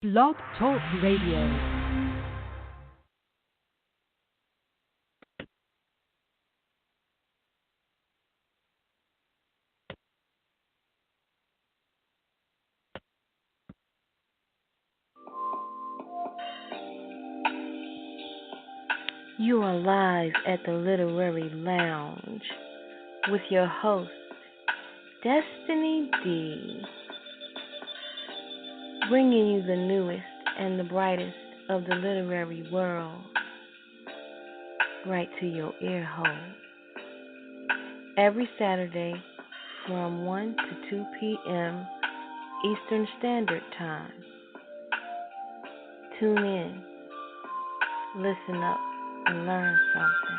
Blog Talk Radio. You are live at the Literary Lounge with your host, Destinee D, bringing you the newest and the brightest of the literary world right to your ear hole. Every Saturday from 1 to 2 p.m. Eastern Standard Time. Tune in, listen up, and learn something.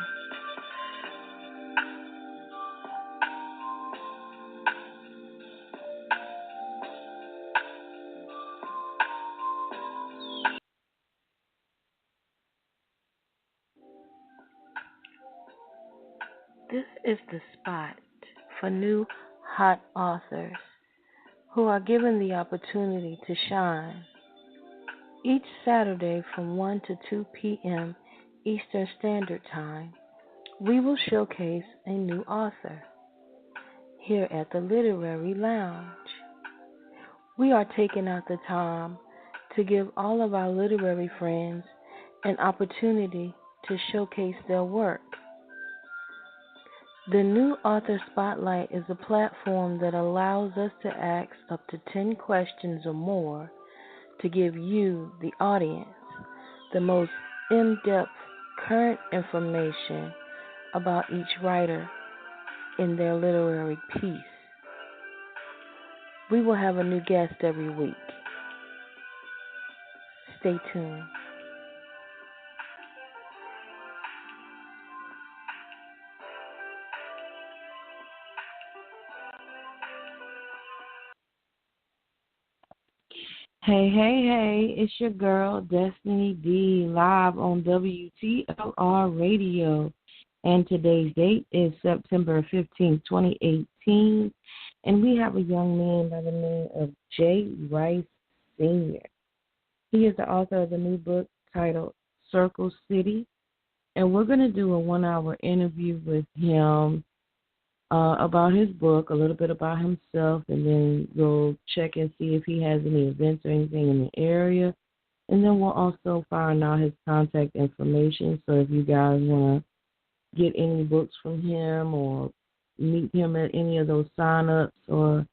This is the spot for new hot authors who are given the opportunity to shine. Each Saturday from 1 to 2 p.m. Eastern Standard Time, we will showcase a new author here at the Literary Lounge. We are taking out the time to give all of our literary friends an opportunity to showcase their work. The New Author Spotlight is a platform that allows us to ask up to 10 questions or more to give you, the audience, the most in-depth current information about each writer in their literary piece. We will have a new guest every week. Stay tuned. Hey, hey, hey, it's your girl, Destinee D, live on WTLR Radio. And today's date is September 15th, 2018. And we have a young man by the name of J.Wrice Sr. He is the author of the new book titled Circle City. And we're going to do a 1-hour interview with him about his book, a little bit about himself, and then we'll check and see if he has any events or anything in the area. And then we'll also find out his contact information. So if you guys want to get any books from him or meet him at any of those sign-ups or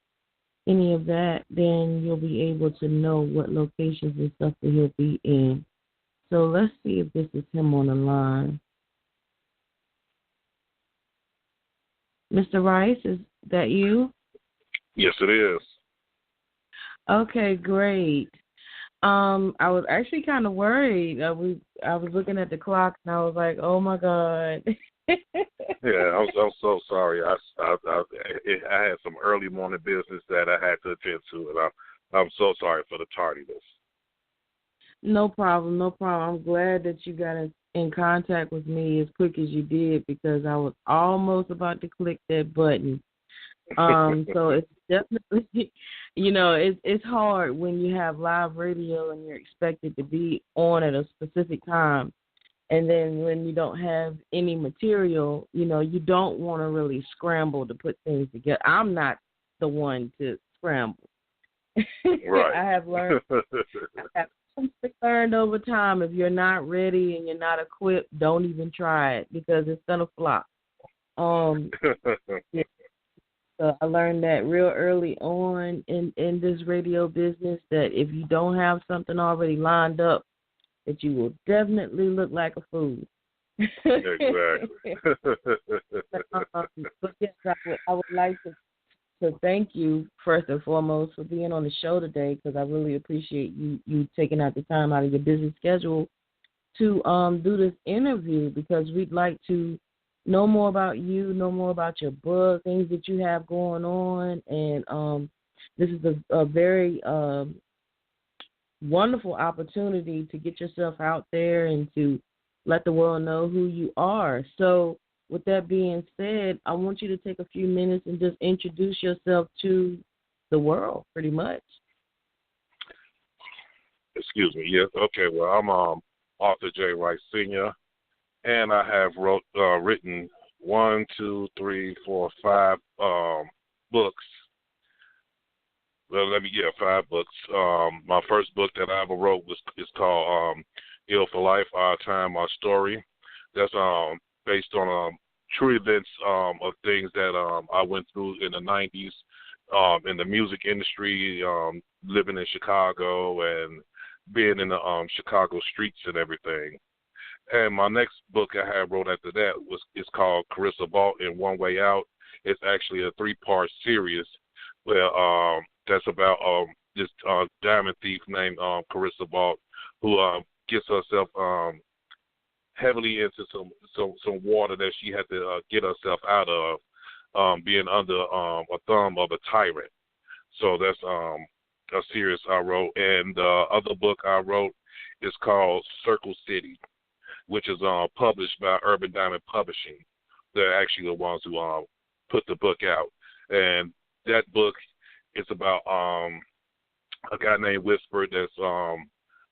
any of that, then you'll be able to know what locations and stuff that he'll be in. So let's see if this is him on the line. Mr. Rice, is that you? Yes, it is. Okay, great. I was actually kind of worried. I was looking at the clock and I was like, "Oh my God." Yeah, I'm so sorry. I had some early morning business that I had to attend to, and I'm so sorry for the tardiness. No problem, no problem. I'm glad that you got in contact with me as quick as you did because I was almost about to click that button. So it's definitely, it's hard when you have live radio and you're expected to be on at a specific time. And then when you don't have any material, you don't want to really scramble to put things together. I'm not the one to scramble. Right. I have learned over time, if you're not ready and you're not equipped, don't even try it because it's going to flop. Yeah. So I learned that real early on in this radio business that if you don't have something already lined up, that you will definitely look like a fool. Exactly. But yes, I would like to thank you first and foremost for being on the show today because I really appreciate you taking out the time out of your busy schedule to do this interview because we'd like to know more about you, know more about your book, things that you have going on, and this is a very wonderful opportunity to get yourself out there and to let the world know who you are. So with that being said, I want you to take a few minutes and just introduce yourself to the world, pretty much. Excuse me. Yes. Okay. Well, I'm author J.Wrice Senior, and I have written 5 books. Well, 5 books. My first book that I ever wrote is called Ill for Life, Our Time, Our Story. That's based on true events of things that I went through in the 90s in the music industry, living in Chicago and being in the Chicago streets and everything. And my next book I had wrote after that is called Carissa Vault and One Way Out. It's actually a 3-part series where that's about this diamond thief named Carissa Vault, who gets herself heavily into some water that she had to get herself out of, being under a thumb of a tyrant. So that's a series I wrote. And the other book I wrote is called Circle City, which is published by Urban Diamond Publishing. They're actually the ones who put the book out. And that book is about a guy named Whisper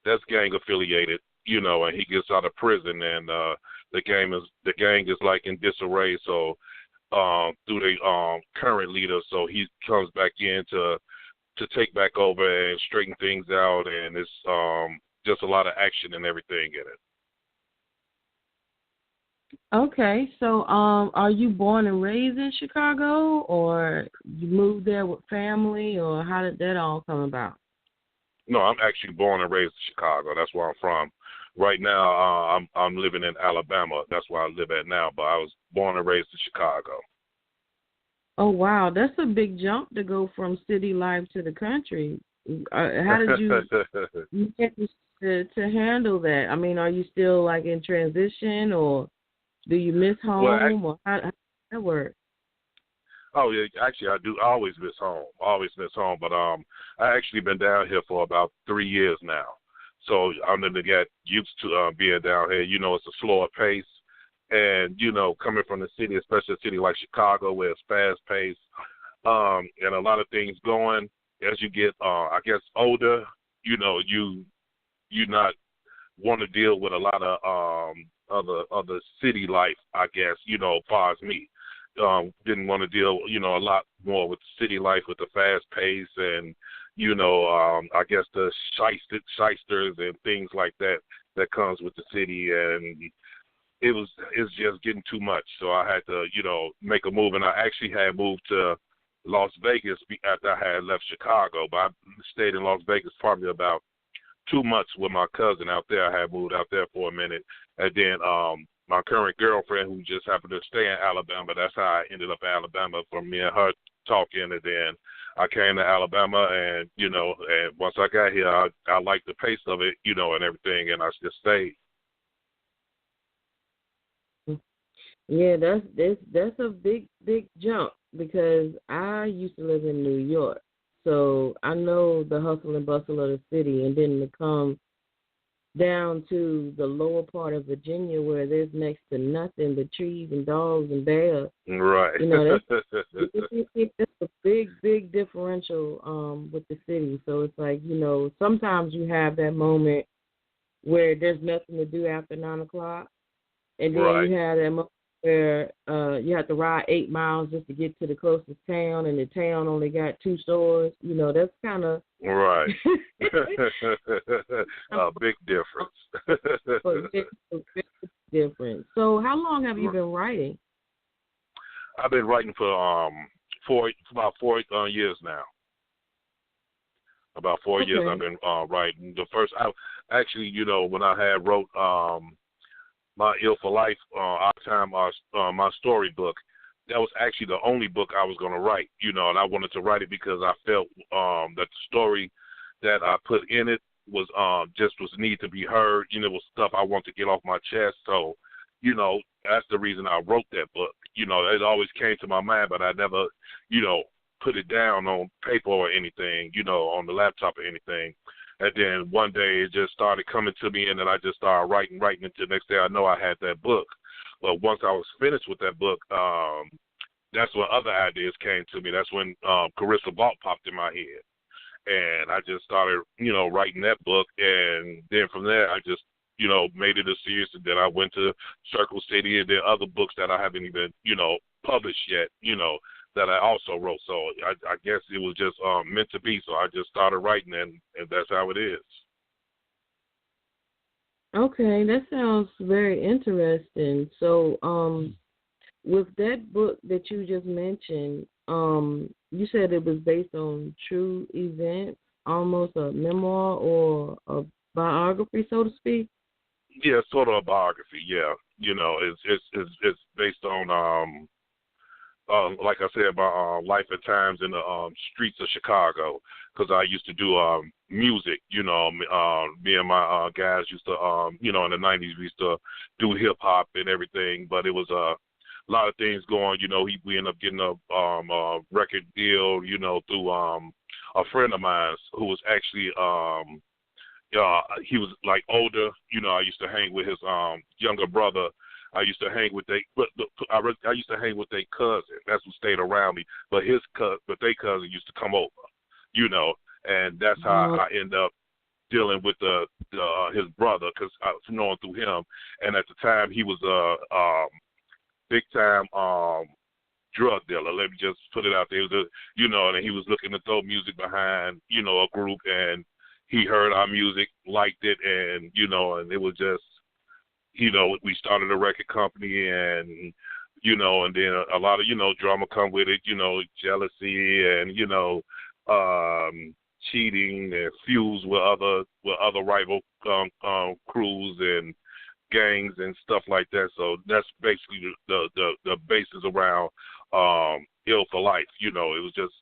that's gang affiliated, and he gets out of prison, and the gang is like in disarray. So through the current leader, so he comes back in to take back over and straighten things out, and it's just a lot of action and everything in it. Okay, so are you born and raised in Chicago, or you moved there with family, or how did that all come about? No, I'm actually born and raised in Chicago. That's where I'm from. Right now, I'm living in Alabama. That's where I live at now. But I was born and raised in Chicago. Oh wow, that's a big jump to go from city life to the country. How did you get to handle that? I mean, are you still like in transition, or do you miss home, or how does that work? Oh yeah, actually I do. I always miss home. But I actually been down here for about 3 years now. So I'm gonna get used to being down here. It's a slower pace, and coming from the city, especially a city like Chicago, where it's fast paced, and a lot of things going. As you get, I guess, older, you not want to deal with a lot of other city life, I guess, as far as me. Didn't want to deal, a lot more with city life, with the fast pace and, I guess the shysters and things like that comes with the city. And it's just getting too much. So I had to, make a move. And I actually had moved to Las Vegas after I had left Chicago. But I stayed in Las Vegas probably about 2 months with my cousin out there. I had moved out there for a minute. And then my current girlfriend, who just happened to stay in Alabama, that's how I ended up in Alabama, from me and her talking. And then I came to Alabama, and, and once I got here, I liked the pace of it, and everything, and I just stayed. Yeah, that's a big jump, because I used to live in New York. So I know the hustle and bustle of the city, and then to come down to the lower part of Virginia where there's next to nothing but trees and dogs and bears. Right. That's a big differential with the city. So it's like, sometimes you have that moment where there's nothing to do after 9 o'clock, and then right. You have that moment where you have to ride 8 miles just to get to the closest town, and the town only got 2 stores. That's kind of right. A big difference. Big difference. So, how long have you been writing? I've been writing for about 4 years now. About 4 years I've been writing. The first, when I had wrote my Ill for Life, Our Time, my story book, that was actually the only book I was going to write, and I wanted to write it because I felt that the story that I put in it was need to be heard. It was stuff I wanted to get off my chest. So, that's the reason I wrote that book. It always came to my mind, but I never, put it down on paper or anything, on the laptop or anything. And then one day it just started coming to me, and then I just started writing. Until the next day I know I had that book. But once I was finished with that book, that's when other ideas came to me. That's when Carissa Vault popped in my head. And I just started, writing that book. And then from there, I just, made it a series. And then I went to Circle City, and then other books that I haven't even, published yet, that I also wrote. So I guess it was just meant to be. So I just started writing, and that's how it is. Okay, that sounds very interesting. So, with that book that you just mentioned, you said it was based on true events, almost a memoir or a biography, so to speak. Yeah, sort of a biography. Yeah, it's based on like I said, my life at times in the streets of Chicago, because I used to do music. Me and my guys used to, in the '90s, we used to do hip hop and everything. But it was a lot of things going. We ended up getting a record deal. Through a friend of mine who was actually he was like older. I used to hang with his younger brother. I used to hang with I used to hang with their cousin. That's who stayed around me. But their cousin used to come over, and that's how I ended up dealing with his brother, because I was knowing through him. And at the time, he was a big time drug dealer. Let me just put it out there. It was and he was looking to throw music behind, a group, and he heard our music, liked it, and and it was just. We started a record company, and and then a lot of drama come with it. Jealousy and cheating and feuds with other rival crews and gangs and stuff like that. So that's basically the basis around Ill for Life. It was just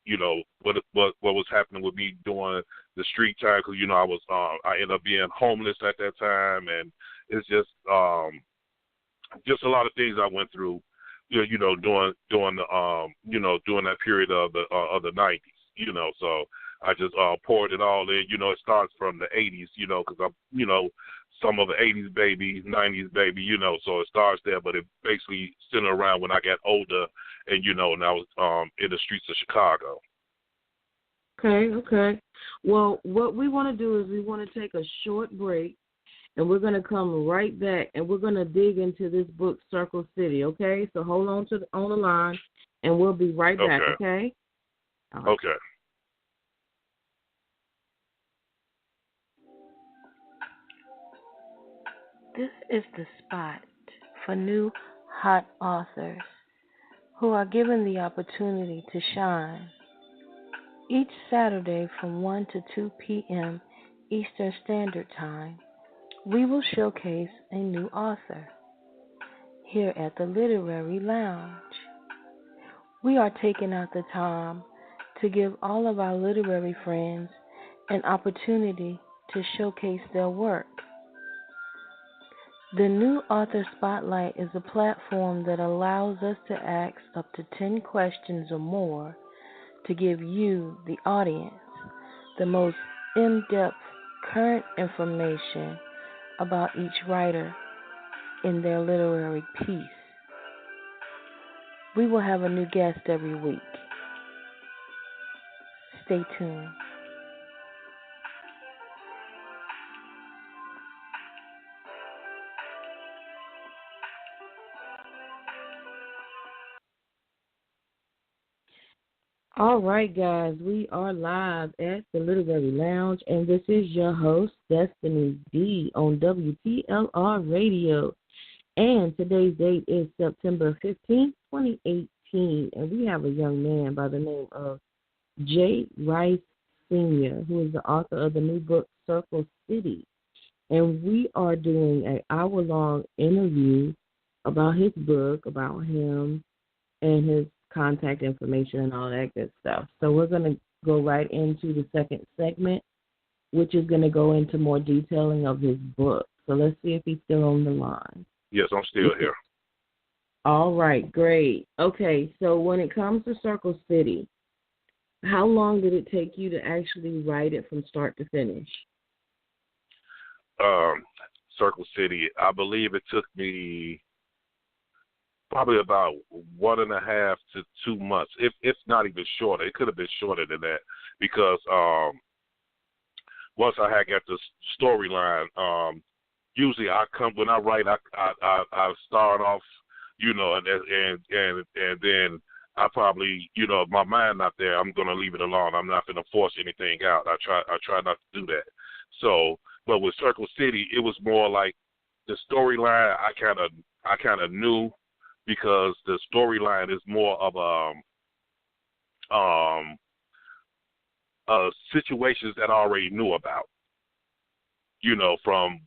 what was happening with me during the street time, because I ended up being homeless at that time, and it's just a lot of things I went through, during the during that period of the '90s. So I just poured it all in. It starts from the '80s, because I'm some of the '80s baby, '90s baby, So it starts there, but it basically centered around when I got older, and and I was in the streets of Chicago. Okay. Well, what we want to do is we want to take a short break. And we're going to come right back, and we're going to dig into this book, Circle City, okay? So hold on on the line, and we'll be right back, okay? All right. Okay. This is the spot for new hot authors who are given the opportunity to shine. Each Saturday from 1 to 2 p.m. Eastern Standard Time, we will showcase a new author here at the Literary Lounge. We are taking out the time to give all of our literary friends an opportunity to showcase their work. The New Author Spotlight is a platform that allows us to ask up to 10 questions or more to give you, the audience, the most in-depth current information about each writer in their literary piece. We will have a new guest every week. Stay tuned. All right, guys, we are live at the Literary Lounge, and this is your host, Destinee D, on WTLR Radio. And today's date is September 15th, 2018, and we have a young man by the name of J.Wrice Sr., who is the author of the new book, Circle City. And we are doing an hour-long interview about his book, about him, and his contact information and all that good stuff. So we're going to go right into the second segment, which is going to go into more detailing of his book. So let's see if he's still on the line. Yes, I'm still here. All right, great. Okay, so when it comes to Circle City, how long did it take you to actually write it from start to finish? Circle City, I believe it took me probably about 1.5 to 2 months, if not even shorter. It could have been shorter than that, because once I had got the storyline, usually when I write, I start off, and then I probably, if my mind not there, I'm gonna leave it alone. I'm not gonna force anything out. I try not to do that. So, but with Circle City, it was more like the storyline. I kind of knew, because the storyline is more of situations that I already knew about. From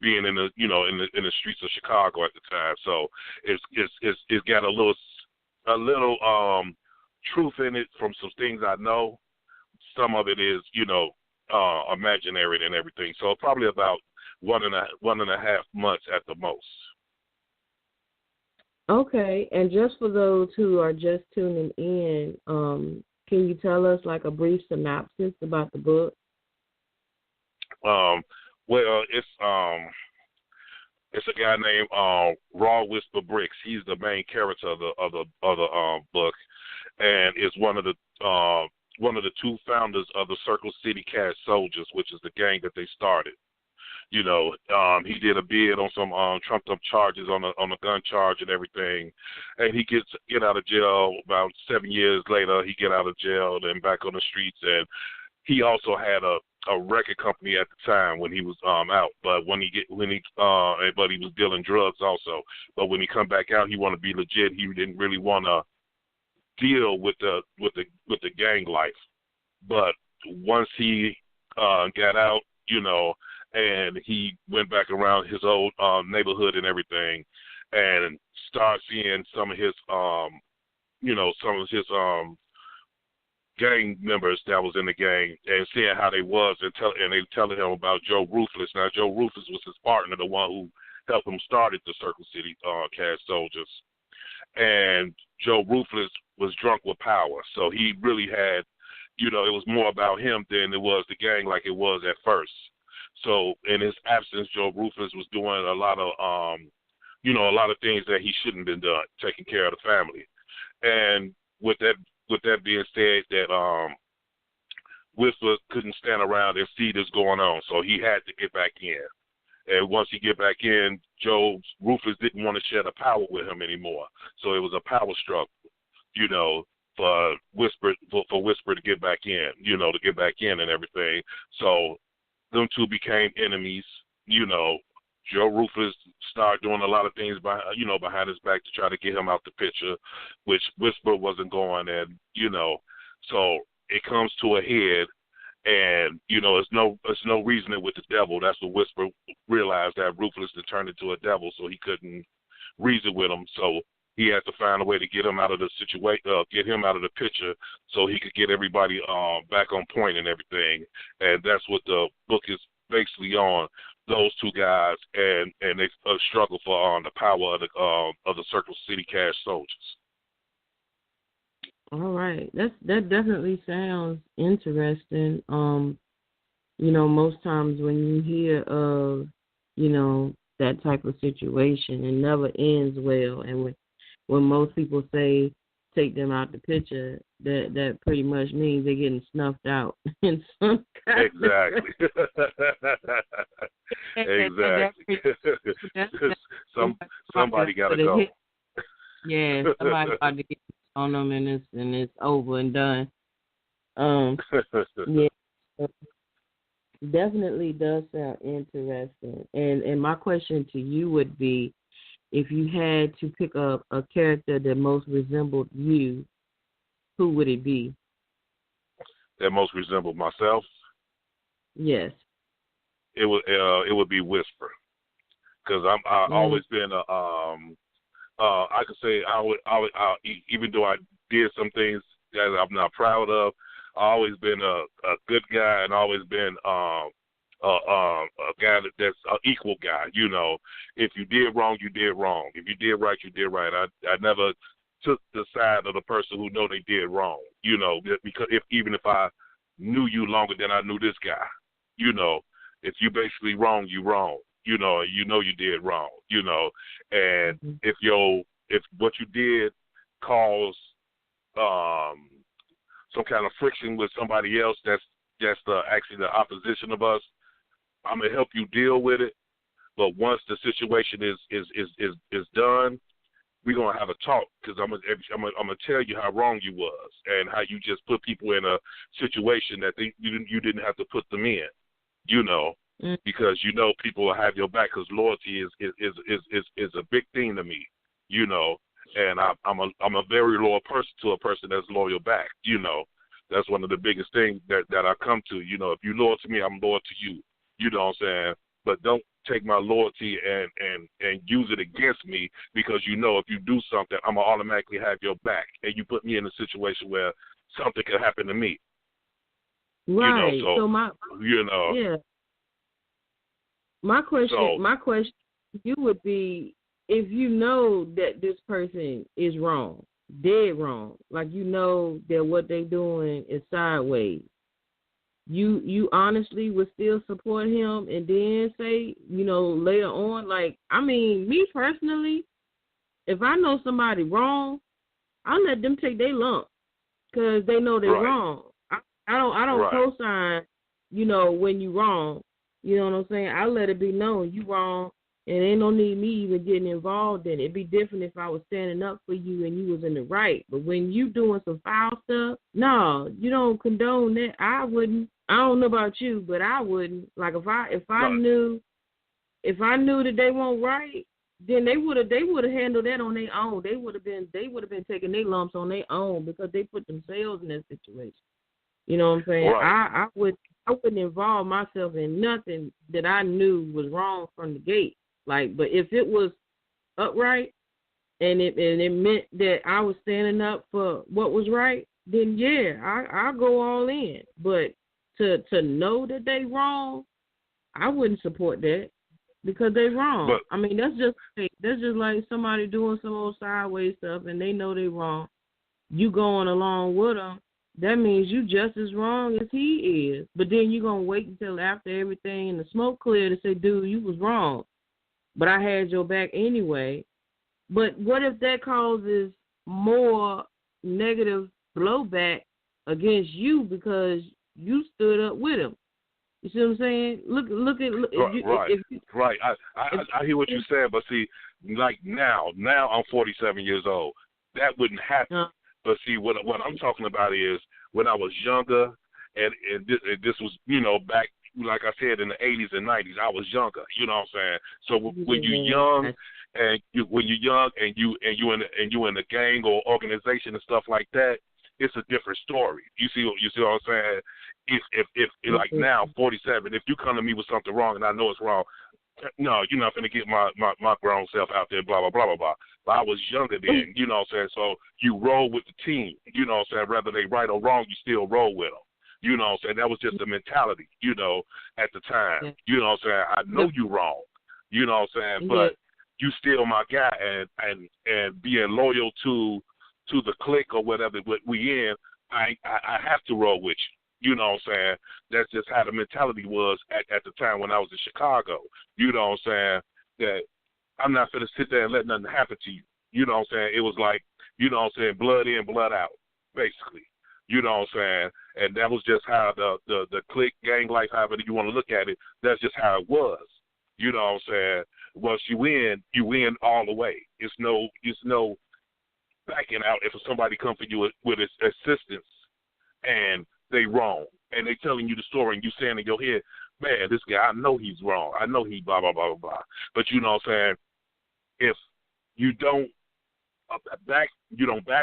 being in the in the streets of Chicago at the time. So it's got a little truth in it from some things I know. Some of it is imaginary and everything. So probably about 1.5 months at the most. Okay, and just for those who are just tuning in, can you tell us like a brief synopsis about the book? Well, it's a guy named Raw Whisper Bricks. He's the main character of the book, and is one of the two founders of the Circle City Cash Soldiers, which is the gang that they started. He did a bid on some trumped up charges on a gun charge and everything, and he get out of jail about 7 years later. He get out of jail and back on the streets, and he also had a record company at the time when he was out, but but he was dealing drugs also. But when he come back out, he wanted to be legit. He didn't really want to deal with the gang life. But once he got out, and he went back around his old neighborhood and everything, and started seeing some of his gang members that was in the gang, and seeing how they was, and they telling him about Joe Ruthless. Now, Joe Ruthless was his partner, the one who helped him started the Circle City Cash Soldiers. And Joe Ruthless was drunk with power, so he really had, it was more about him than it was the gang like it was at first. So in his absence, Joe Ruthless was doing a lot of things that he shouldn't have been doing, taking care of the family. And with that being said, that Whisper couldn't stand around and see this going on, so he had to get back in. And once he get back in, Joe Ruthless didn't want to share the power with him anymore. So it was a power struggle, for Whisper to get back in, to get back in and everything. So them two became enemies. Joe Ruthless started doing a lot of things behind his back to try to get him out the picture, which Whisper wasn't going. And so it comes to a head, and it's no reasoning with the devil. That's what Whisper realized, that Ruthless had turned into a devil, so he couldn't reason with him. So he had to find a way to get him out of the situation, get him out of the picture, so he could get everybody back on point and everything. And that's what the book is basically on. Those two guys, and they struggle for the power of the Circle City Cash Soldiers. All right, that definitely sounds interesting. Most times when you hear of that type of situation, it never ends well. And when most people say take them out the picture, that pretty much means they're getting snuffed out in some kind exactly. Exactly. Somebody got to go. Yeah, somebody got to get on them, and it's over and done. Yeah, definitely does sound interesting. And my question to you would be, if you had to pick up a character that most resembled you, who would it be? That most resembled myself? Yes. It would be Whisper, because I've always been I could say I even though I did some things that I'm not proud of, I always been a good guy, and always been a guy that's an equal guy. If you did wrong, you did wrong. If you did right, you did right. I never took the side of the person who know they did wrong. Because even if I knew you longer than I knew this guy, if you basically wrong, you wrong. You did wrong. And if what you did caused some kind of friction with somebody else that's that's actually the opposition of us. I'm gonna help you deal with it. But once the situation is done, we're gonna have a talk, because I'm gonna tell you how wrong you was and how you just put people in a situation that you didn't have to put them in, because people will have your back, because loyalty is a big thing to me, and I'm a very loyal person to a person that's loyal back, That's one of the biggest things that I come to. If you're loyal to me, I'm loyal to you. You know what I'm saying? But don't take my loyalty and use it against me, because if you do something, I'm going to automatically have your back, and you put me in a situation where something could happen to me. Right. So my yeah. My question to you would be, if you know that this person is wrong, dead wrong, like that what they're doing is sideways, you honestly would still support him, and then say, later on, me personally, if I know somebody wrong, I let them take their lump, because they know they're wrong. I don't co-sign, when you wrong. You know what I'm saying? I let it be known you wrong, and ain't no need me even getting involved in it. It'd be different if I was standing up for you and you was in the right. But when you doing some foul stuff, no, you don't condone that. I wouldn't. I don't know about you, but I wouldn't. Like if I knew that they weren't right, then they would have handled that on their own. They would have been taking their lumps on their own, because they put themselves in that situation. You know what I'm saying? Right. I wouldn't involve myself in nothing that I knew was wrong from the gate. But if it was upright and it meant that I was standing up for what was right, then yeah, I'll go all in. But to know that they wrong, I wouldn't support that, because they wrong. But, that's just like somebody doing some old sideways stuff, and they know they wrong. You going along with them, that means you just as wrong as he is. But then you're going to wait until after everything and the smoke cleared to say, dude, you was wrong, but I had your back anyway. But what if that causes more negative blowback against you because you stood up with him? You see what I'm saying? Right. I hear what you're saying, but see, like now I'm 47 years old. That wouldn't happen. But see, what I'm talking about is when I was younger, and this was, back, like I said, in the 80s and 90s, I was younger. You know what I'm saying? So when you're young, and you in a gang or organization and stuff like that, it's a different story. You see what I'm saying? If like now, 47, if you come to me with something wrong and I know it's wrong, no, you're not going to get my grown self out there, blah, blah, blah, blah, blah. But I was younger then, you know what I'm saying? So you roll with the team, you know what I'm saying? Whether they right or wrong, you still roll with them. You know what I'm saying? That was just the mentality, at the time. You know what I'm saying? I know you wrong, you know what I'm saying? But you still my guy, and being loyal to the clique or whatever we in, I have to roll with you. You know what I'm saying? That's just how the mentality was at the time when I was in Chicago. You know what I'm saying? That I'm not going to sit there and let nothing happen to you. You know what I'm saying? It was like, you know what I'm saying, blood in, blood out, basically. You know what I'm saying? And that was just how the clique, gang life, however you want to look at it, that's just how it was. You know what I'm saying? Once you win all the way. It's no backing out if somebody comes for you with assistance and they wrong, and they telling you the story, and you saying in your head, man, this guy, I know he's wrong. I know he blah, blah, blah, blah, blah. But you know what I'm saying? If you don't back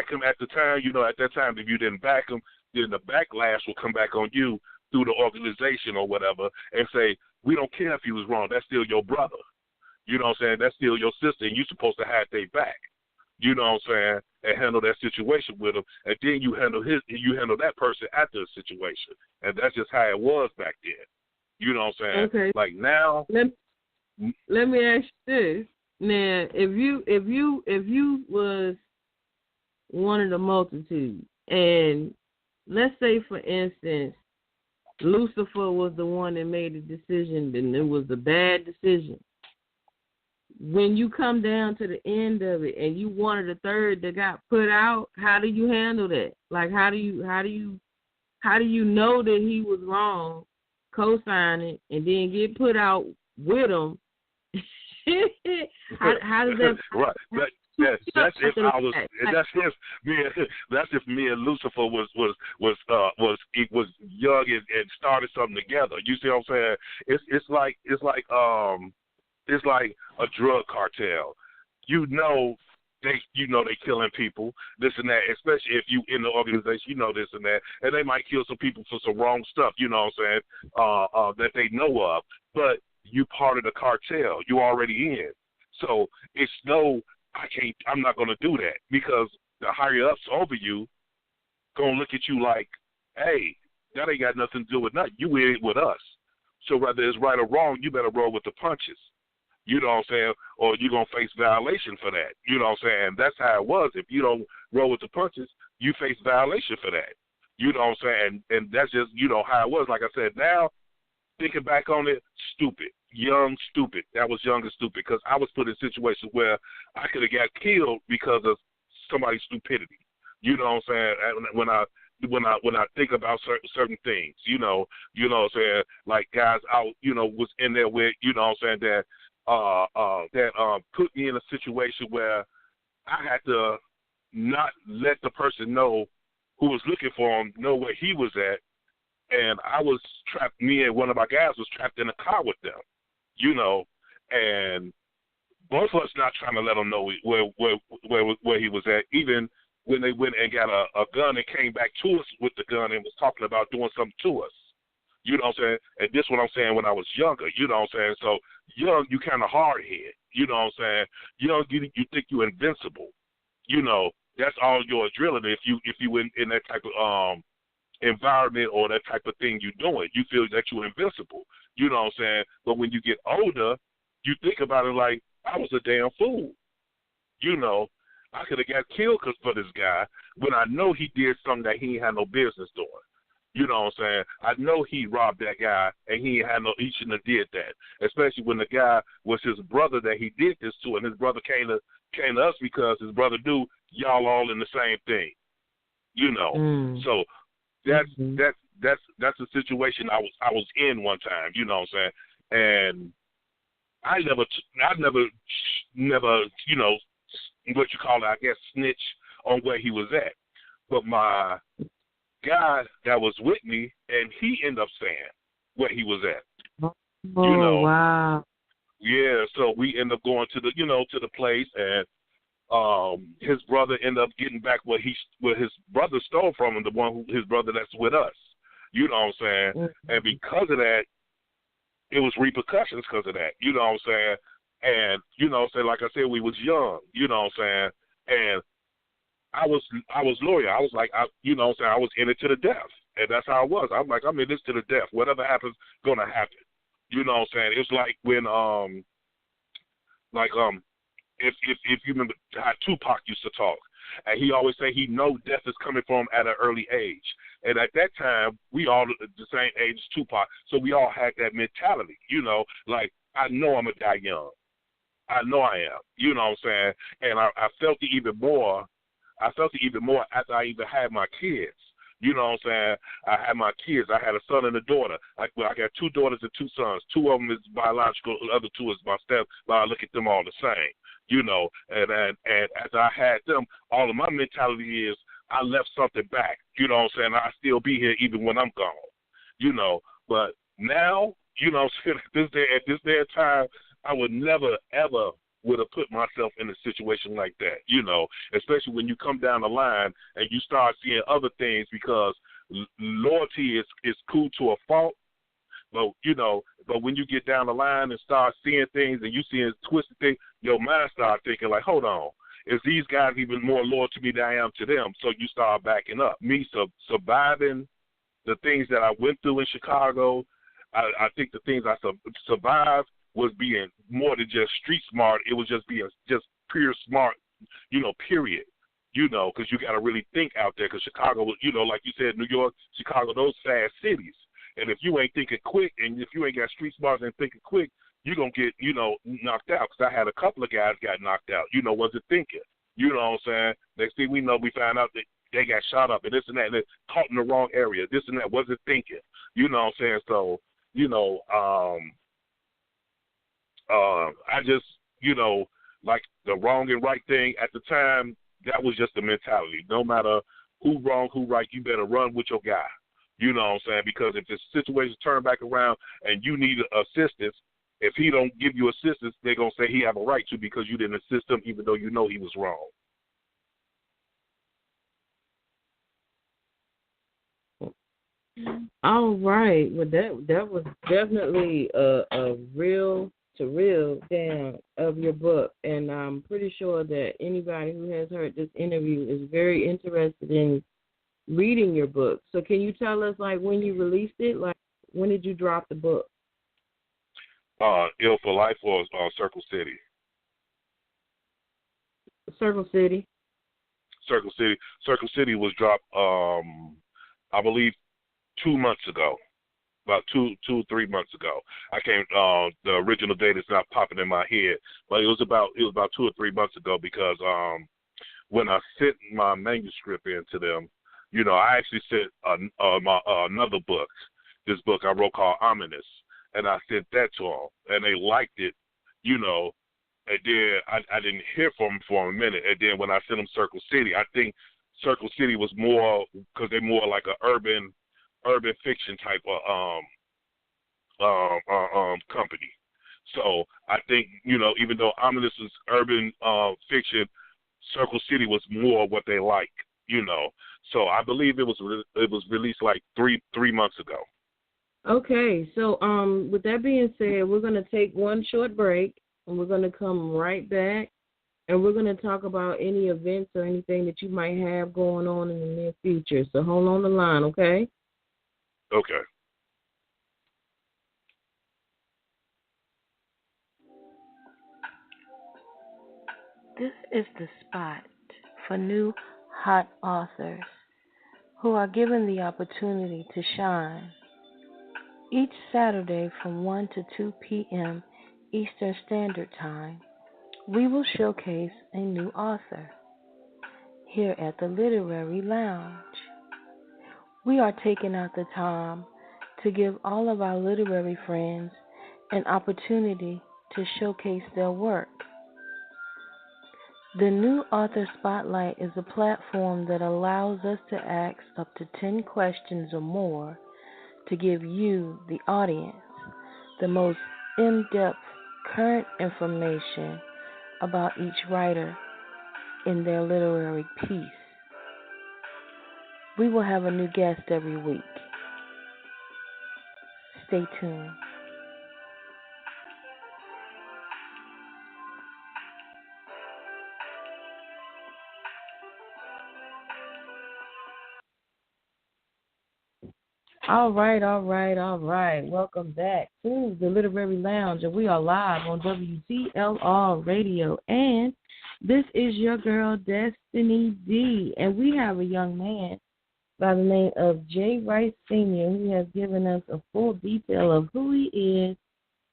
him at the time, at that time, if you didn't back him, then the backlash will come back on you through the organization or whatever and say, we don't care if he was wrong. That's still your brother. You know what I'm saying? That's still your sister, and you're supposed to have their back. You know what I'm saying? And handle that situation with him, and then you handle that person after the situation, and that's just how it was back then. You know what I'm saying? Okay. Like now, let me ask you this. Now, if you was one of the multitude, and let's say, for instance, Lucifer was the one that made the decision, and it was a bad decision. When you come down to the end of it and you one of the third that got put out, how do you handle that? Like, how do you how do you know that he was wrong, co-sign it, and then get put out with him? how does that? Right. That's if I was. That's if me and Lucifer was young and started something together. You see what I'm saying? It's like a drug cartel. They killing people, this and that, especially if you in the organization, this and that, and they might kill some people for some wrong stuff, you know what I'm saying, that they know of, but you part of the cartel, you already in. So it's I'm not going to do that, because the higher ups over you going to look at you like, hey, that ain't got nothing to do with nothing. You in it with us. So whether it's right or wrong, you better roll with the punches. You know what I'm saying? Or you're going to face violation for that. You know what I'm saying? That's how it was. If you don't roll with the punches, you face violation for that. You know what I'm saying? And that's just, how it was. Like I said, now, thinking back on it, stupid. Young, stupid. That was young and stupid, because I was put in situations where I could have got killed because of somebody's stupidity. You know what I'm saying? When I think about certain things, you know what I'm saying? Like guys out, was in there with, you know what I'm saying, that put me in a situation where I had to not let the person know who was looking for him know where he was at, and I was trapped. Me and one of my guys was trapped in a car with them, and both of us not trying to let them know where he was at. Even when they went and got a gun and came back to us with the gun and was talking about doing something to us. You know what I'm saying? And this is what I'm saying when I was younger. You know what I'm saying? So young, you kind of hard-headed. You know what I'm saying? Young, you think you're invincible. That's all your adrenaline. If you in that type of environment or that type of thing you're doing, you feel that you're invincible. You know what I'm saying? But when you get older, you think about it like, I was a damn fool. I could have got killed for this guy when I know he did something that he ain't had no business doing. You know what I'm saying? I know he robbed that guy, and he shouldn't have did that. Especially when the guy was his brother that he did this to, and his brother came to us because his brother knew y'all all in the same thing. So that's the situation I was in one time. You know what I'm saying? And I never what you call it, I guess, snitch on where he was at. But my guy that was with me, and he ended up saying where he was at. Oh, wow. Yeah, so we ended up going to the place, and his brother ended up getting back what his brother stole from him, his brother that's with us. You know what I'm saying? Mm-hmm. And because of that, it was repercussions because of that. You know what I'm saying? And, like I said, we was young, you know what I'm saying? And I was loyal. I was like, I was in it to the death. And that's how I was. I'm like, I'm in this to the death. Whatever happens, gonna happen. You know what I'm saying? It's like when, if you remember how Tupac used to talk, and he always say he know death is coming for him at an early age. And at that time, we all the same age as Tupac, so we all had that mentality, like, I know I'm going to die young. I know I am. You know what I'm saying? And I felt it even more. I felt it even more after I even had my kids. You know what I'm saying? I had my kids. I had a son and a daughter. I got 2 daughters and 2 sons. 2 of them is biological. The other 2 is my step. But I look at them all the same. And after I had them, all of my mentality is I left something back. You know what I'm saying? I still be here even when I'm gone. But now, at this day and time, I would never, ever would have put myself in a situation like that, especially when you come down the line and you start seeing other things, because loyalty is cool to a fault. But when you get down the line and start seeing things and you seeing twisted things, your mind starts thinking like, hold on, is these guys even more loyal to me than I am to them? So you start backing up. Me surviving the things that I went through in Chicago, I think the things I survived was being more than just street smart. It was just being just pure smart, period. Because you got to really think out there. Because Chicago, like you said, New York, Chicago, those fast cities. And if you ain't thinking quick, and if you ain't got street smarts and thinking quick, you're going to get, knocked out. Because I had a couple of guys got knocked out, wasn't thinking. You know what I'm saying? Next thing we know, we found out that they got shot up and this and that, and they caught in the wrong area, this and that, wasn't thinking. You know what I'm saying? So, I just, like the wrong and right thing at the time, that was just the mentality. No matter who wrong, who right, you better run with your guy. You know what I'm saying? Because if the situation turn back around and you need assistance, if he don't give you assistance, they're going to say he have a right to because you didn't assist him even though you know he was wrong. All right. Well, that was definitely a real to real down of your book, and I'm pretty sure that anybody who has heard this interview is very interested in reading your book. So, can you tell us, like, when you released it? Like, when did you drop the book? Ill for Life or Circle City? Circle City. Circle City. Circle City was dropped, I believe, 2 months ago. About 3 months ago. I can't. The original date is not popping in my head, but it was about 2 or 3 months ago because when I sent my manuscript in to them, I actually sent another book. This book I wrote called Ominous, and I sent that to them, and they liked it, and then I didn't hear from them for a minute, and then when I sent them Circle City, I think Circle City was more because they're more like an urban fiction type of company. So I think even though Ominous is urban fiction, Circle City was more what they like. So I believe it was released like three months ago. Okay, so with that being said, we're going to take one short break, and we're going to come right back, and we're going to talk about any events or anything that you might have going on in the near future. So hold on the line, okay? Okay. This is the spot for new hot authors who are given the opportunity to shine. Each Saturday from 1 to 2 p.m. Eastern Standard Time, we will showcase a new author here at the Literary Lounge. We are taking out the time to give all of our literary friends an opportunity to showcase their work. The New Author Spotlight is a platform that allows us to ask up to 10 questions or more to give you, the audience, the most in-depth current information about each writer in their literary piece. We will have a new guest every week. Stay tuned. All right. Welcome back to the Literary Lounge, and we are live on WTLR Radio, and this is your girl, Destinee D, and we have a young man by the name of J.Wrice Sr. who has given us a full detail of who he is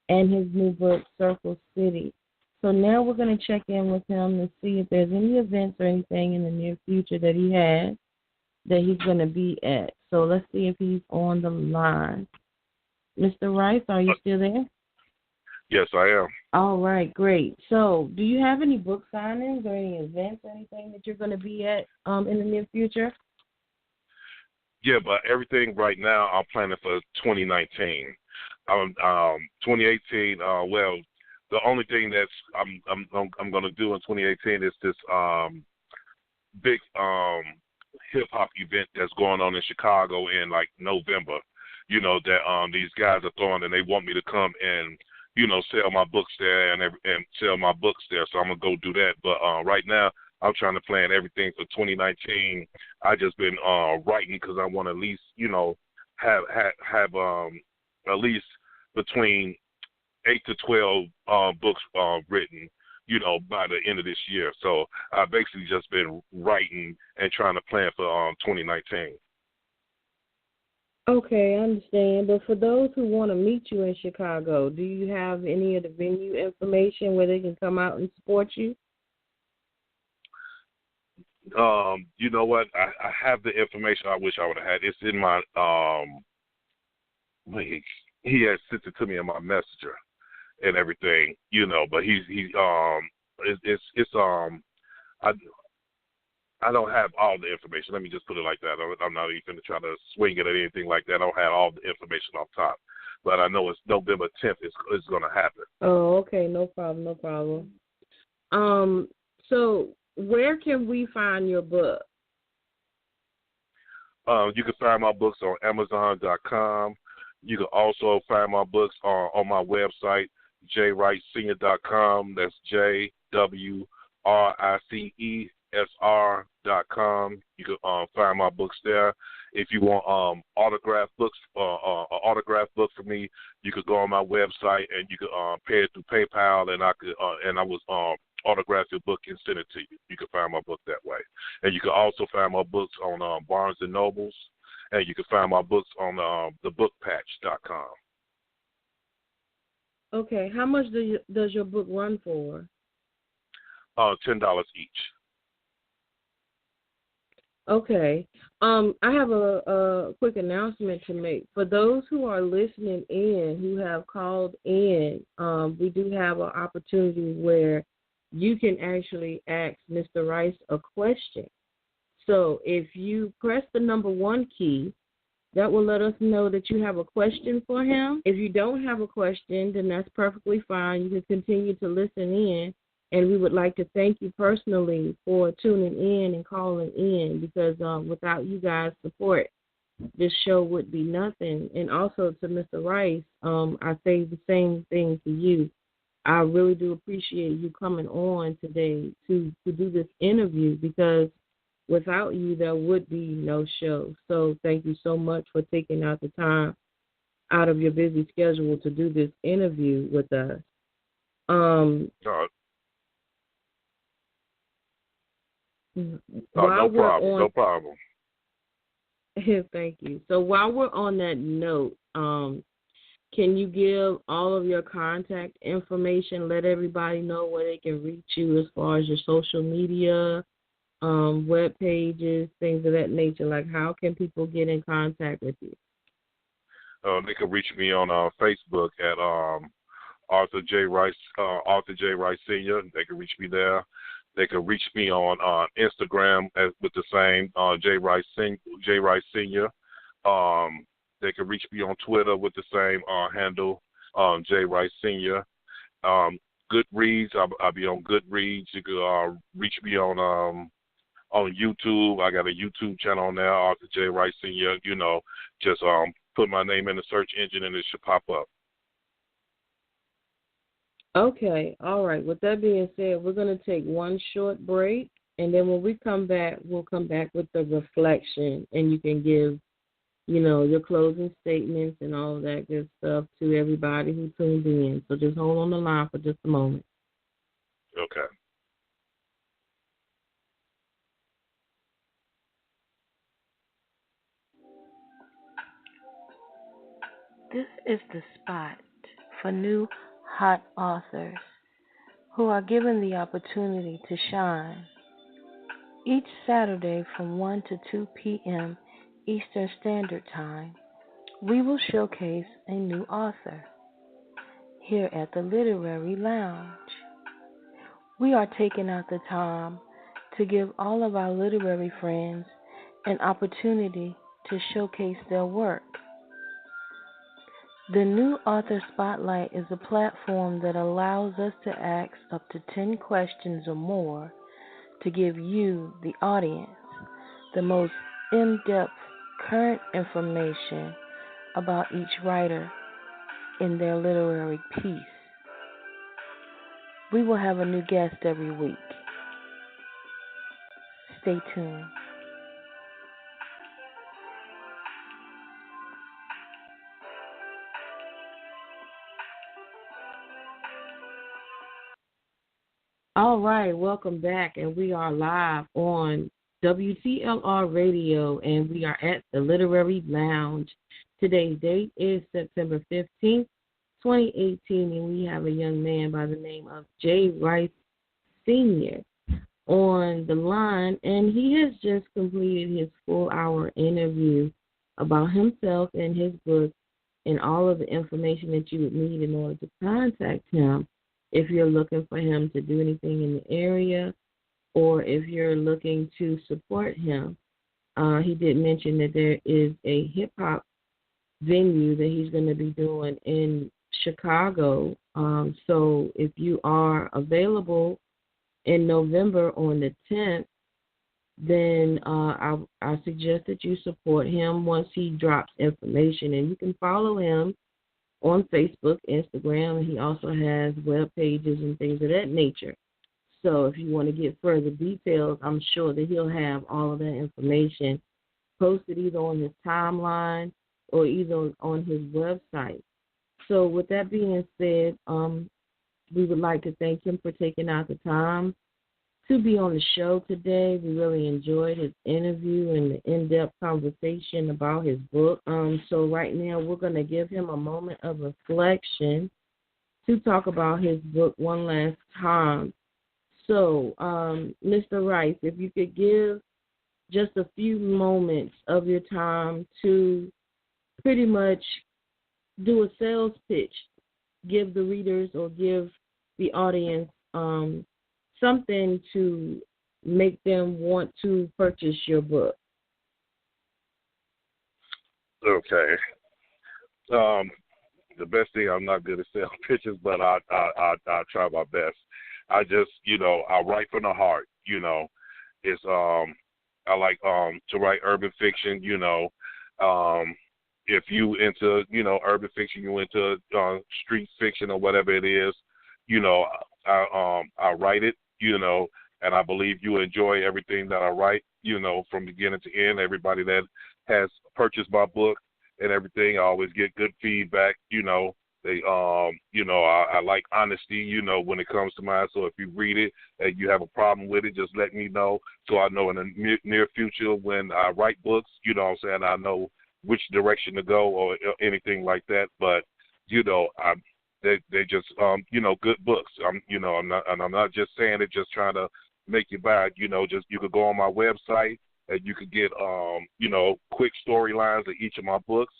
and his new book, Circle City. So now we're going to check in with him to see if there's any events or anything in the near future that he has that he's going to be at. So let's see if he's on the line. Mr. Rice, are you still there? Yes, I am. All right, great. So do you have any book signings or any events, anything that you're going to be at in the near future? Yeah, but everything right now I'm planning for 2019. 2018. Well, the only thing that's I'm going to do in 2018 is this big hip hop event that's going on in Chicago in like November. That these guys are throwing, and they want me to come and sell my books there and sell my books there. So I'm gonna go do that. But right now I'm trying to plan everything for 2019. I just been writing because I want to at least have at least between 8 to 12 books written, by the end of this year. So I basically just been writing and trying to plan for 2019. Okay, I understand. But for those who want to meet you in Chicago, do you have any of the venue information where they can come out and support you? You know what? I have the information. I wish I would have had. It's in my wait, he had sent it to me in my messenger and everything. You know, but it's I I don't have all the information. Let me just put it like that. I'm not even trying to swing it or anything like that. I don't have all the information off top, but I know it's November 10th. It's going to happen. Oh, okay, no problem, no problem. So where can we find your book? You can find my books on Amazon.com. You can also find my books on my website, JWricesenior.com. That's JWRICESR.com. You can find my books there. If you want autographed books, an autographed book for me, you could go on my website and you could pay it through PayPal, and I would autograph your book and send it to you. You can find my book that way, and you can also find my books on Barnes and Nobles, and you can find my books on thebookpatch.com. Okay, how much does your book run for? $10 each. Okay. I have a quick announcement to make. For those who are listening in, who have called in, we do have an opportunity where you can actually ask Mr. Rice a question. So if you press the number 1 key, that will let us know that you have a question for him. If you don't have a question, then that's perfectly fine. You can continue to listen in. And we would like to thank you personally for tuning in and calling in, because without you guys' support, this show would be nothing. And also to Mr. Rice, I say the same thing to you. I really do appreciate you coming on today to do this interview, because without you, there would be no show. So thank you so much for taking out the time out of your busy schedule to do this interview with us. No problem. Thank you. So while we're on that note, can you give all of your contact information? Let everybody know where they can reach you as far as your social media, web pages, things of that nature. Like, how can people get in contact with you? They can reach me on Facebook at Arthur J. Rice Senior. They can reach me there. They can reach me on Instagram with the same J.Wrice Senior. They can reach me on Twitter with the same handle, J.Wrice Senior. Goodreads, I'll be on Goodreads. You can reach me on YouTube. I got a YouTube channel on there, Arthur J. Rice Senior. You know, just put my name in the search engine and it should pop up. Okay, all right. With that being said, we're going to take one short break, and then when we come back, we'll come back with the reflection, and you can give, your closing statements and all of that good stuff to everybody who tuned in. So just hold on the line for just a moment. Okay. This is the spot for new hot authors who are given the opportunity to shine. Each Saturday from 1 to 2 p.m. Eastern Standard Time, we will showcase a new author here at the Literary Lounge. We are taking out the time to give all of our literary friends an opportunity to showcase their work. The New Author Spotlight is a platform that allows us to ask up to 10 questions or more to give you, the audience, the most in-depth current information about each writer in their literary piece. We will have a new guest every week. Stay tuned. All right, welcome back, and we are live on WTLR Radio, and we are at the Literary Lounge. Today's date is September 15th, 2018, and we have a young man by the name of J.Wrice Senior. on the line, and he has just completed his full-hour interview about himself and his book and all of the information that you would need in order to contact him if you're looking for him to do anything in the area or if you're looking to support him. He did mention that there is a hip-hop venue that he's going to be doing in Chicago. So if you are available in November on the 10th, then I suggest that you support him once he drops information. And you can follow him on Facebook, Instagram, and he also has web pages and things of that nature. So if you want to get further details, I'm sure that he'll have all of that information posted either on his timeline or either on his website. So with that being said, we would like to thank him for taking out the time to be on the show today. We really enjoyed his interview and the in-depth conversation about his book. So right now we're going to give him a moment of reflection to talk about his book one last time. So, Mr. Rice, if you could give just a few moments of your time to pretty much do a sales pitch, give the readers or give the audience something to make them want to purchase your book. Okay. The best thing, I'm not good at selling pitches, but I try my best. I just, I write from the heart. It's I like to write urban fiction. If you into urban fiction, you into street fiction or whatever it is, I write it, and I believe you enjoy everything that I write, from beginning to end. Everybody that has purchased my book and everything, I always get good feedback. They, I like honesty, when it comes to mine. So if you read it and you have a problem with it, just let me know so I know in the near future when I write books, I know which direction to go or anything like that. But, they just, good books. I'm not just saying it, just trying to make you buy it. Just you could go on my website and you could get, quick storylines of each of my books,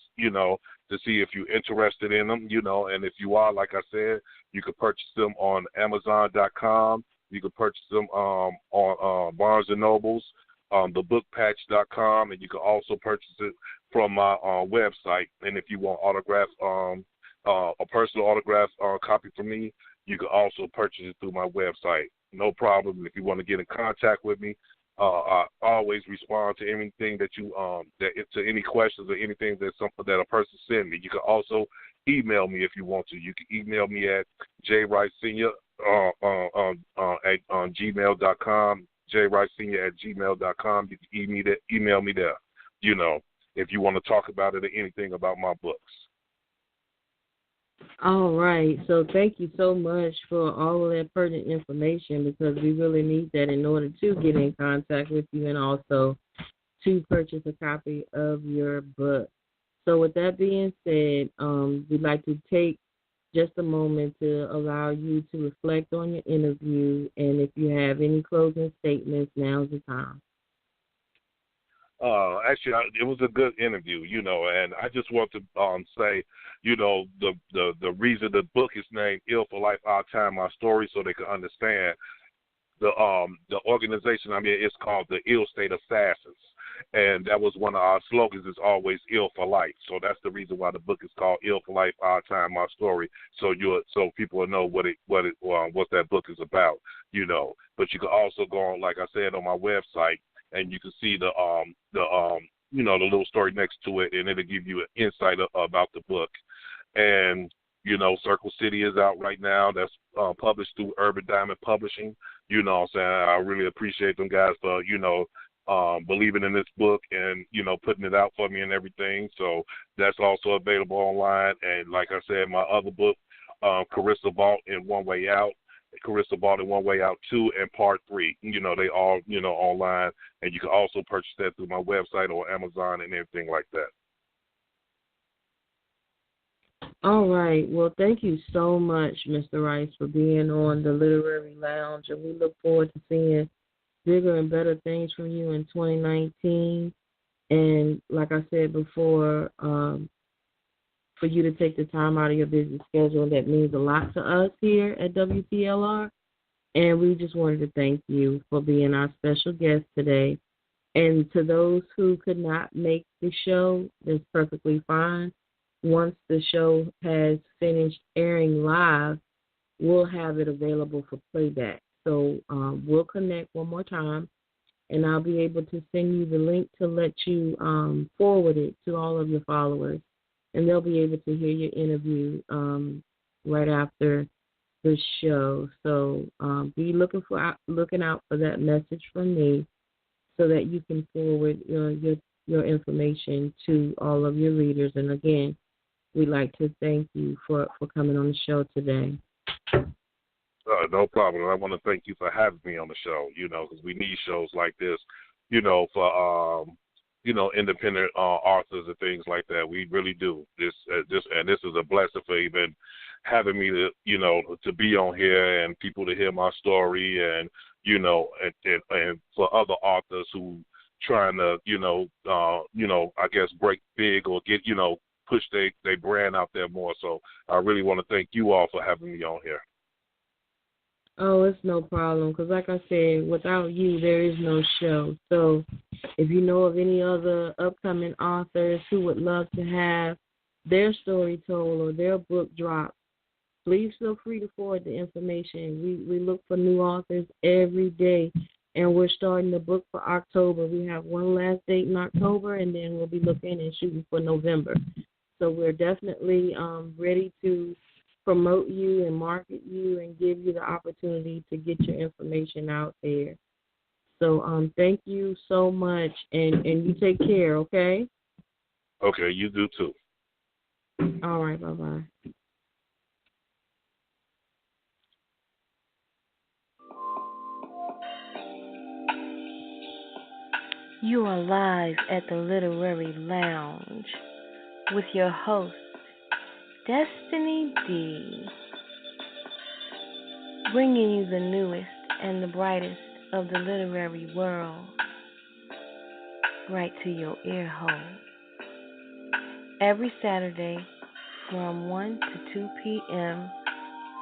to see if you're interested in them, and if you are, like I said, you could purchase them on Amazon.com. You could purchase them on Barnes & Nobles, thebookpatch.com, and you can also purchase it from my website. And if you want autographs, a personal autograph copy from me, you can also purchase it through my website. No problem. If you want to get in contact with me, I always respond to anything that you to any questions or anything that a person send me. You can also email me if you want to. You can email me at J.Wrice Senior at gmail.com. J.Wrice Senior at gmail.com. You can email me there. If you want to talk about it or anything about my books. All right. So thank you so much for all of that pertinent information, because we really need that in order to get in contact with you and also to purchase a copy of your book. So with that being said, we'd like to take just a moment to allow you to reflect on your interview. And if you have any closing statements, now's the time. Actually, it was a good interview, and I just want to say, the reason the book is named Ill for Life, Our Time, Our Story, so they can understand the organization. It's called the Ill State Assassins, and that was one of our slogans. Is always Ill for Life, so that's the reason why the book is called Ill for Life, Our Time, Our Story. So people will know what that book is about, But you can also go on, like I said, on my website, and you can see the little story next to it, and it'll give you an insight about the book. And, Circle City is out right now. That's published through Urban Diamond Publishing. I really appreciate them guys for, believing in this book and, putting it out for me and everything. So that's also available online. And like I said, my other book, Carissa Vault and One Way Out, Carissa Vault and One Way Out 2 and Part 3. They all, online, and you can also purchase that through my website or Amazon and everything like that. All right. Well, thank you so much, Mr. Rice, for being on the Literary Lounge, and we look forward to seeing bigger and better things from you in 2019. And like I said before, for you to take the time out of your busy schedule, that means a lot to us here at WTLR. And we just wanted to thank you for being our special guest today. And to those who could not make the show, that's perfectly fine. Once the show has finished airing live, we'll have it available for playback. So we'll connect one more time, and I'll be able to send you the link to let you forward it to all of your followers, and they'll be able to hear your interview right after the show. So be looking out for that message from me, so that you can forward your information to all of your readers. And again, we'd like to thank you for coming on the show today. No problem. I want to thank you for having me on the show, because we need shows like this, for, independent authors and things like that. We really do. This is a blessing for even having me to be on here and people to hear my story, and, and for other authors who trying to, I guess break big or get, push their brand out there more. So I really want to thank you all for having me on here. Oh, it's no problem, because like I said, without you, there is no show. So if you know of any other upcoming authors who would love to have their story told or their book dropped, please feel free to forward the information. We look for new authors every day, and we're starting the book for October. We have one last date in October, and then we'll be looking and shooting for November. So we're definitely ready to promote you and market you and give you the opportunity to get your information out there. So thank you so much, and you take care, okay? Okay, you do too. All right, bye-bye. You are live at the Literary Lounge with your host, Destinee D, bringing you the newest and the brightest of the literary world right to your ear hole. Every Saturday from 1 to 2 p.m.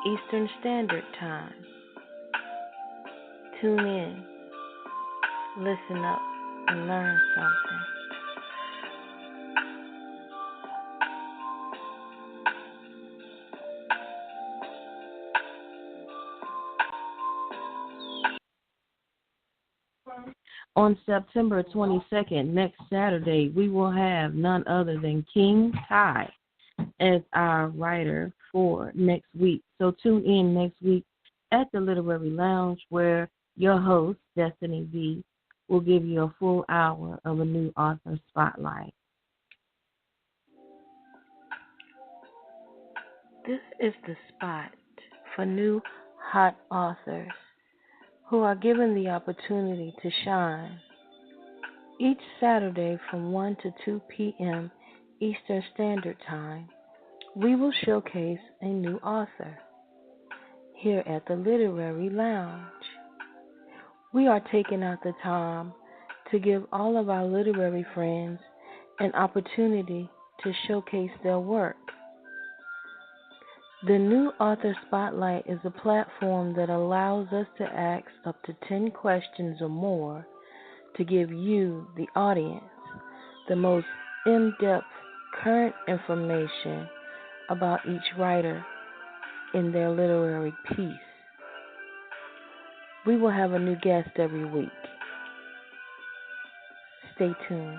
Eastern Standard Time. Tune in, listen up, and learn something. On September 22nd, next Saturday, we will have none other than King Ty as our writer for next week. So tune in next week at the Literary Lounge, where your host, Destinee D, will give you a full hour of a new author spotlight. This is the spot for new hot authors who are given the opportunity to shine. Each Saturday from 1 to 2 p.m. Eastern Standard Time, we will showcase a new author here at the Literary Lounge. We are taking out the time to give all of our literary friends an opportunity to showcase their work. The new Author Spotlight is a platform that allows us to ask up to 10 questions or more to give you, the audience, the most in-depth current information about each writer in their literary piece. We will have a new guest every week. Stay tuned.